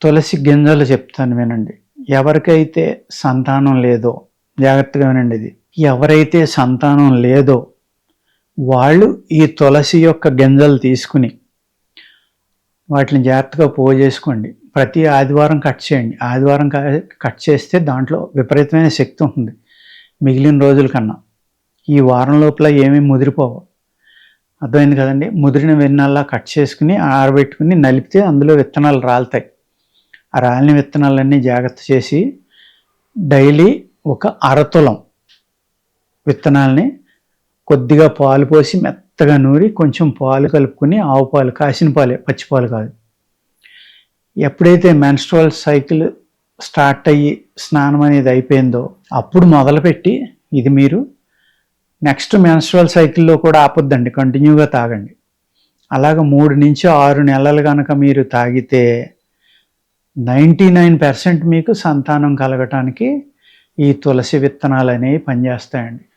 తులసి గింజలు చెప్తాను వినండి. ఎవరికైతే సంతానం లేదో జాగ్రత్తగా వినండి ఇది. ఎవరైతే సంతానం లేదో వాళ్ళు ఈ తులసి యొక్క గింజలు తీసుకుని వాటిని జాగ్రత్తగా పోజేసుకోండి. ప్రతి ఆదివారం కట్ చేయండి. ఆదివారం కట్ చేస్తే దాంట్లో విపరీతమైన శక్తి ఉంటుంది మిగిలిన రోజుల కన్నా. ఈ వారం లోపల ఏమీ ముదిరిపోవు. అర్థమైంది కదండి. ముదిరిన విత్తనాల్లా కట్ చేసుకుని ఆరబెట్టుకుని నలిపితే అందులో విత్తనాలు రాలుతాయి. ఆ రాలిన విత్తనాలన్నీ జాగ్రత్త చేసి డైలీ ఒక అరతులం విత్తనాలని కొద్దిగా పాలు పోసి మెత్తగా నూరి కొంచెం పాలు కలుపుకొని, ఆవు పాలు, కాసిన పాలే, పచ్చి పాలు కాదు. ఎప్పుడైతే మెన్స్ట్రువల్ సైకిల్ స్టార్ట్ అయ్యి స్నానం అనేది అయిపోయిందో అప్పుడు మొదలుపెట్టి ఇది మీరు నెక్స్ట్ మెన్స్ట్రువల్ సైకిల్లో కూడా ఆపొద్దండి, కంటిన్యూగా తాగండి. అలాగ 3 నుంచి 6 నెలలు కనుక మీరు తాగితే 99% మీకు సంతానం కలగటానికి ఈ తులసి విత్తనాలు అనేవి పనిచేస్తాయండి.